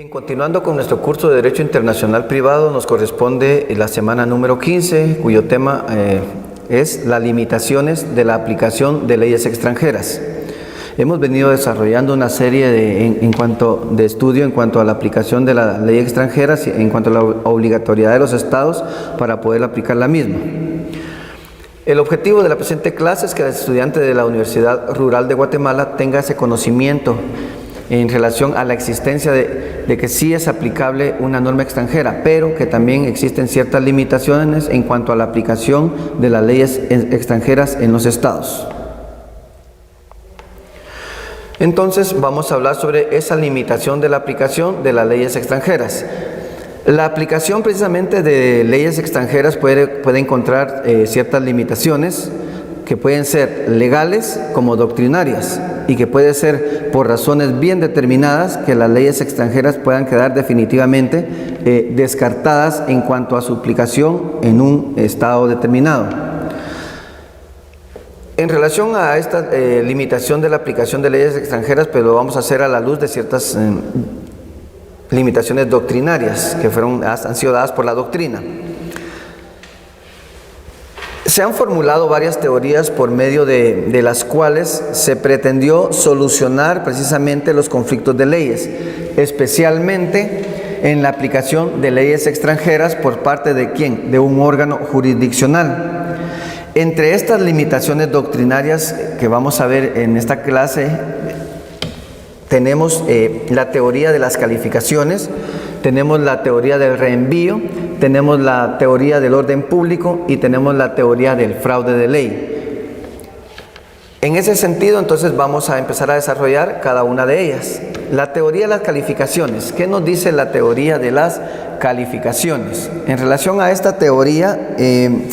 Bien, continuando con nuestro curso de Derecho Internacional Privado, nos corresponde la semana número 15, cuyo tema es las limitaciones de la aplicación de leyes extranjeras. Hemos venido desarrollando una serie de estudio en cuanto a la aplicación de la ley extranjera, en cuanto a la obligatoriedad de los estados para poder aplicar la misma. El objetivo de la presente clase es que el estudiante de la Universidad Rural de Guatemala tenga ese conocimiento en relación a la existencia de que sí es aplicable una norma extranjera, pero que también existen ciertas limitaciones en cuanto a la aplicación de las leyes extranjeras en los estados. Entonces vamos a hablar sobre esa limitación de la aplicación de las leyes extranjeras. La aplicación precisamente de leyes extranjeras puede encontrar ciertas limitaciones que pueden ser legales como doctrinarias y que puede ser por razones bien determinadas que las leyes extranjeras puedan quedar definitivamente descartadas en cuanto a su aplicación en un estado determinado. En relación a esta limitación de la aplicación de leyes extranjeras, pues lo vamos a hacer a la luz de ciertas limitaciones doctrinarias que han sido dadas por la doctrina. Se han formulado varias teorías por medio de las cuales se pretendió solucionar precisamente los conflictos de leyes, especialmente en la aplicación de leyes extranjeras por parte de ¿quién? De un órgano jurisdiccional. Entre estas limitaciones doctrinarias que vamos a ver en esta clase, tenemos la teoría de las calificaciones, tenemos la teoría del reenvío, tenemos la teoría del orden público y tenemos la teoría del fraude de ley. En ese sentido, entonces, vamos a empezar a desarrollar cada una de ellas. La teoría de las calificaciones. ¿Qué nos dice la teoría de las calificaciones? En relación a esta teoría, en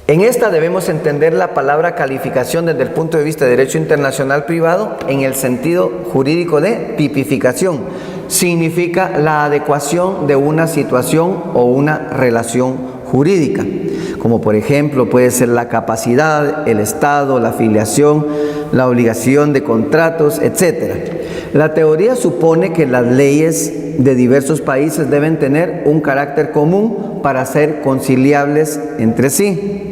esta debemos entender la palabra calificación desde el punto de vista de derecho internacional privado en el sentido jurídico de tipificación. Significa la adecuación de una situación o una relación jurídica, como por ejemplo puede ser la capacidad, el estado, la afiliación, la obligación de contratos, etc. La teoría supone que las leyes de diversos países deben tener un carácter común para ser conciliables entre sí.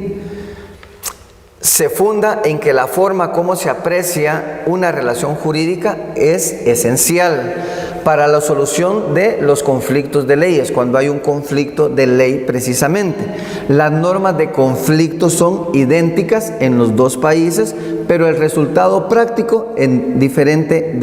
Se funda en que la forma como se aprecia una relación jurídica es esencial para la solución de los conflictos de leyes, cuando hay un conflicto de ley precisamente. Las normas de conflicto son idénticas en los dos países, pero el resultado práctico es diferente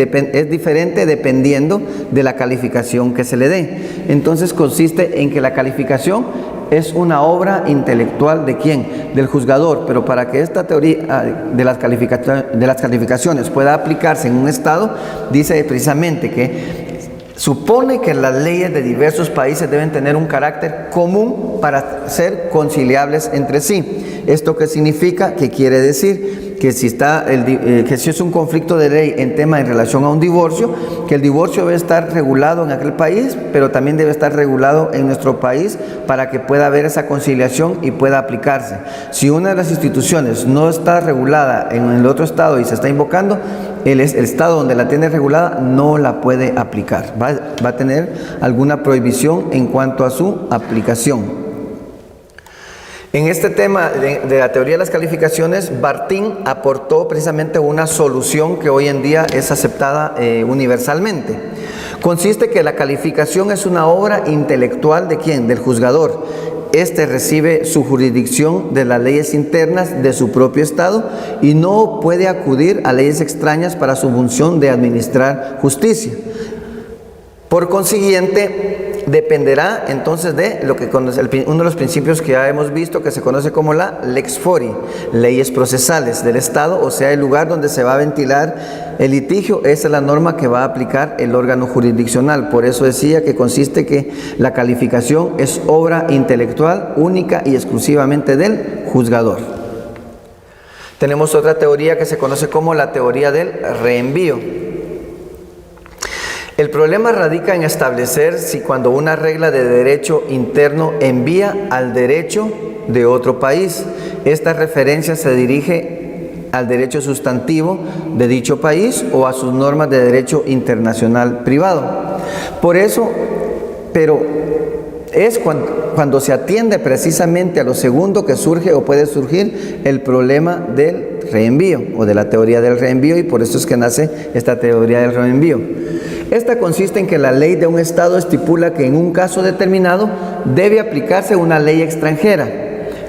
dependiendo de la calificación que se le dé. Entonces consiste en que la calificación es una obra intelectual ¿de quién? Del juzgador, pero para que esta teoría de las calificaciones pueda aplicarse en un estado, dice precisamente que supone que las leyes de diversos países deben tener un carácter común para ser conciliables entre sí. ¿Esto qué significa? ¿Qué quiere decir? Que si es un conflicto de ley en relación a un divorcio, que el divorcio debe estar regulado en aquel país, pero también debe estar regulado en nuestro país para que pueda haber esa conciliación y pueda aplicarse. Si una de las instituciones no está regulada en el otro estado y se está invocando, el estado donde la tiene regulada no la puede aplicar. Va a tener alguna prohibición en cuanto a su aplicación. En este tema de la teoría de las calificaciones, Bartín aportó precisamente una solución que hoy en día es aceptada universalmente. Consiste que la calificación es una obra intelectual ¿de quién? Del juzgador. Este recibe su jurisdicción de las leyes internas de su propio estado y no puede acudir a leyes extrañas para su función de administrar justicia. Por consiguiente, dependerá entonces de lo que uno de los principios que ya hemos visto, que se conoce como la lex fori, leyes procesales del Estado, o sea, el lugar donde se va a ventilar el litigio. Esa es la norma que va a aplicar el órgano jurisdiccional. Por eso decía que consiste que la calificación es obra intelectual única y exclusivamente del juzgador. Tenemos otra teoría que se conoce como la teoría del reenvío. El problema radica en establecer si cuando una regla de derecho interno envía al derecho de otro país, esta referencia se dirige al derecho sustantivo de dicho país o a sus normas de derecho internacional privado. Por eso, pero es cuando se atiende precisamente a lo segundo que surge o puede surgir el problema del reenvío o de la teoría del reenvío, y por eso es que nace esta teoría del reenvío. Esta consiste en que la ley de un Estado estipula que en un caso determinado debe aplicarse una ley extranjera,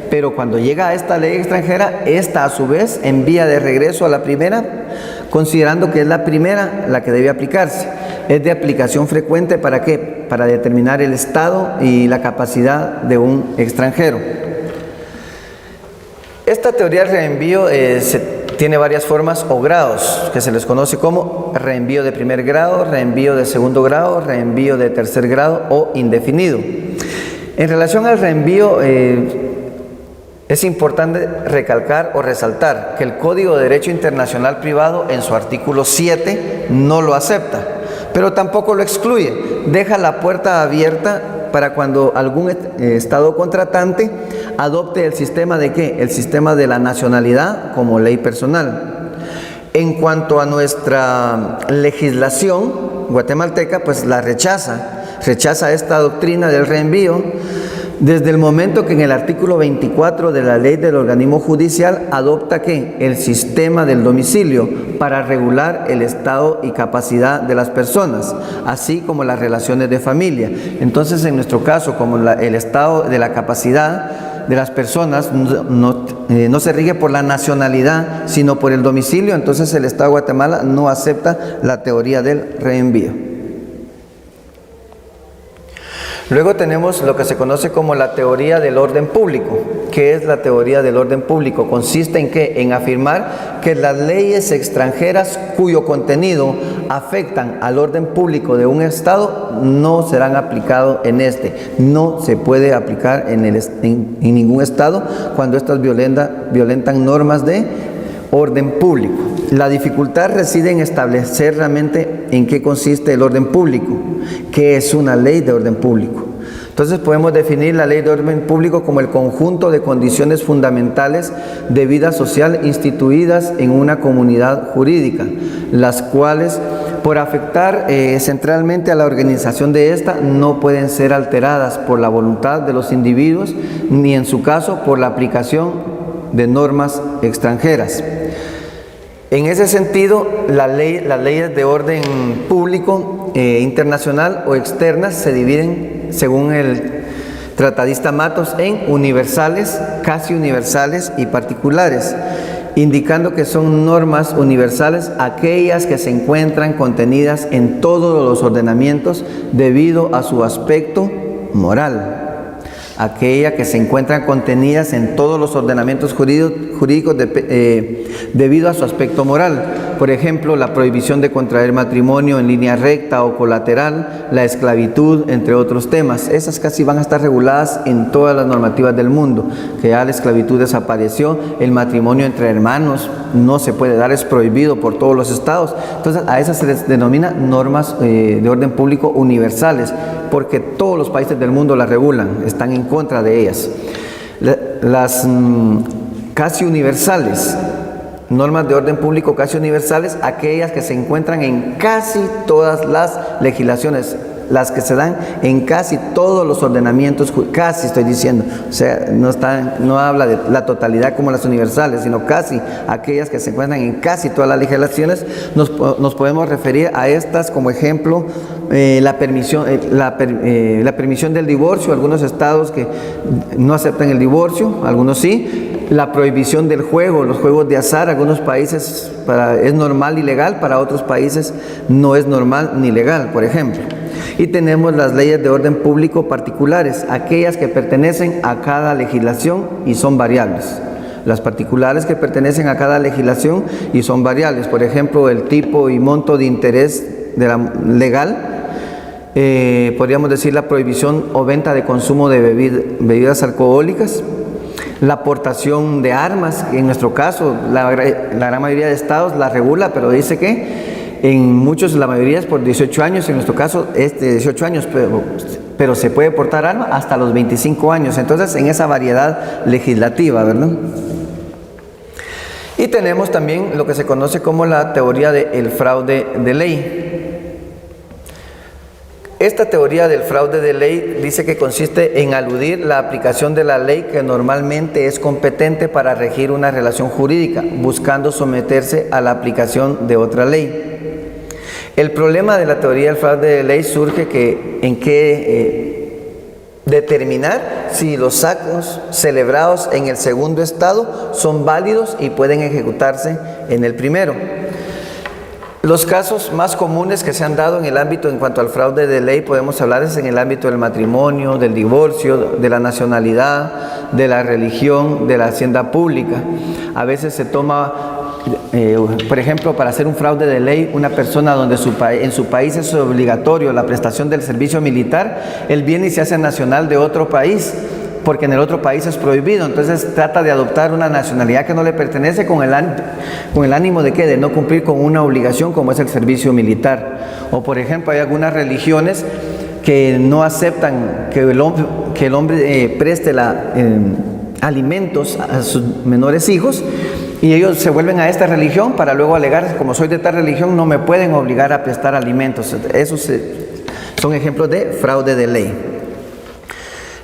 pero cuando llega a esta ley extranjera, esta a su vez envía de regreso a la primera, considerando que es la primera la que debe aplicarse. Es de aplicación frecuente, ¿para qué? Para determinar el estado y la capacidad de un extranjero. Esta teoría del reenvío tiene varias formas o grados, que se les conoce como reenvío de primer grado, reenvío de segundo grado, reenvío de tercer grado o indefinido. En relación al reenvío, es importante recalcar o resaltar que el Código de Derecho Internacional Privado en su artículo 7 no lo acepta, pero tampoco lo excluye. Deja la puerta abierta para cuando algún Estado contratante adopte el sistema de ¿qué? El sistema de la nacionalidad como ley personal. En cuanto a nuestra legislación guatemalteca, pues la rechaza esta doctrina del reenvío, desde el momento que en el artículo 24 de la ley del organismo judicial adopta ¿qué? El sistema del domicilio para regular el estado y capacidad de las personas, así como las relaciones de familia. Entonces, en nuestro caso, como el estado de la capacidad de las personas no se rige por la nacionalidad, sino por el domicilio, entonces el Estado de Guatemala no acepta la teoría del reenvío. Luego tenemos lo que se conoce como la teoría del orden público. ¿Qué es la teoría del orden público? Consiste en ¿qué? En afirmar que las leyes extranjeras cuyo contenido afectan al orden público de un Estado no serán aplicados en este. No se puede aplicar en ningún Estado cuando estas violentan normas de orden público. La dificultad reside en establecer realmente en qué consiste el orden público, qué es una ley de orden público. Entonces podemos definir la ley de orden público como el conjunto de condiciones fundamentales de vida social instituidas en una comunidad jurídica, las cuales, por afectar centralmente a la organización de esta, no pueden ser alteradas por la voluntad de los individuos, ni en su caso por la aplicación de normas extranjeras. En ese sentido, las leyes de orden público internacional o externas se dividen, según el tratadista Matos, en universales, casi universales y particulares, indicando que son normas universales aquellas que se encuentran contenidas en todos los ordenamientos debido a su aspecto moral. Aquellas que se encuentran contenidas en todos los ordenamientos jurídicos debido a su aspecto moral. Por ejemplo, la prohibición de contraer matrimonio en línea recta o colateral, la esclavitud, entre otros temas. Esas casi van a estar reguladas en todas las normativas del mundo, que ya la esclavitud desapareció, el matrimonio entre hermanos no se puede dar, es prohibido por todos los estados. Entonces, a esas se les denomina normas de orden público universales, porque todos los países del mundo las regulan, están en contra de ellas. Las casi universales, normas de orden público casi universales, aquellas que se encuentran en casi todas las legislaciones, las que se dan en casi todos los ordenamientos, casi estoy diciendo, o sea, no habla de la totalidad como las universales, sino casi aquellas que se encuentran en casi todas las legislaciones. Nos podemos referir a estas como ejemplo, la permisión del divorcio, algunos estados que no aceptan el divorcio, algunos sí. La prohibición del juego, los juegos de azar, algunos países es normal y legal, para otros países no es normal ni legal, por ejemplo. Y tenemos las leyes de orden público particulares, aquellas que pertenecen a cada legislación y son variables. Las particulares que pertenecen a cada legislación y son variables, por ejemplo, el tipo y monto de interés legal, podríamos decir la prohibición o venta de consumo de bebidas alcohólicas, la aportación de armas, en nuestro caso la gran mayoría de estados la regula, pero dice que en muchos, la mayoría es por 18 años, en nuestro caso es de 18 años, pero se puede portar arma hasta los 25 años, entonces en esa variedad legislativa, ¿verdad? Y tenemos también lo que se conoce como la teoría del fraude de ley, Esta teoría del fraude de ley dice que consiste en aludir la aplicación de la ley que normalmente es competente para regir una relación jurídica, buscando someterse a la aplicación de otra ley. El problema de la teoría del fraude de ley surge en determinar si los actos celebrados en el segundo estado son válidos y pueden ejecutarse en el primero. Los casos más comunes que se han dado en el ámbito en cuanto al fraude de ley podemos hablar es en el ámbito del matrimonio, del divorcio, de la nacionalidad, de la religión, de la hacienda pública. A veces se toma, por ejemplo, para hacer un fraude de ley, una persona donde en su país es obligatorio la prestación del servicio militar, él viene y se hace nacional de otro país, porque en el otro país es prohibido, entonces trata de adoptar una nacionalidad que no le pertenece con el ánimo de ¿qué? De no cumplir con una obligación como es el servicio militar. O por ejemplo, hay algunas religiones que no aceptan que el hombre preste alimentos a sus menores hijos, y ellos se vuelven a esta religión para luego alegar, como soy de tal religión, no me pueden obligar a prestar alimentos. Esos son ejemplos de fraude de ley.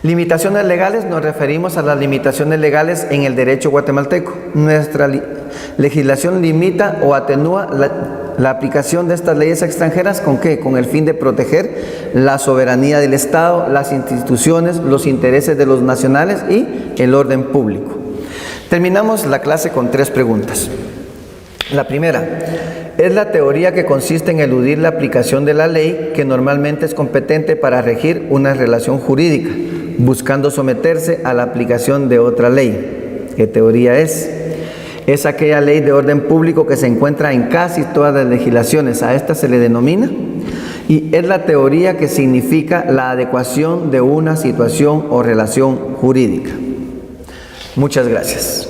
Limitaciones legales, nos referimos a las limitaciones legales en el derecho guatemalteco. Nuestra legislación limita o atenúa la aplicación de estas leyes extranjeras, ¿con qué? Con el fin de proteger la soberanía del Estado, las instituciones, los intereses de los nacionales y el orden público. Terminamos la clase con 3 preguntas. La primera, es la teoría que consiste en eludir la aplicación de la ley que normalmente es competente para regir una relación jurídica, buscando someterse a la aplicación de otra ley. ¿Qué teoría es? Es aquella ley de orden público que se encuentra en casi todas las legislaciones. A esta se le denomina. Y es la teoría que significa la adecuación de una situación o relación jurídica. Muchas gracias.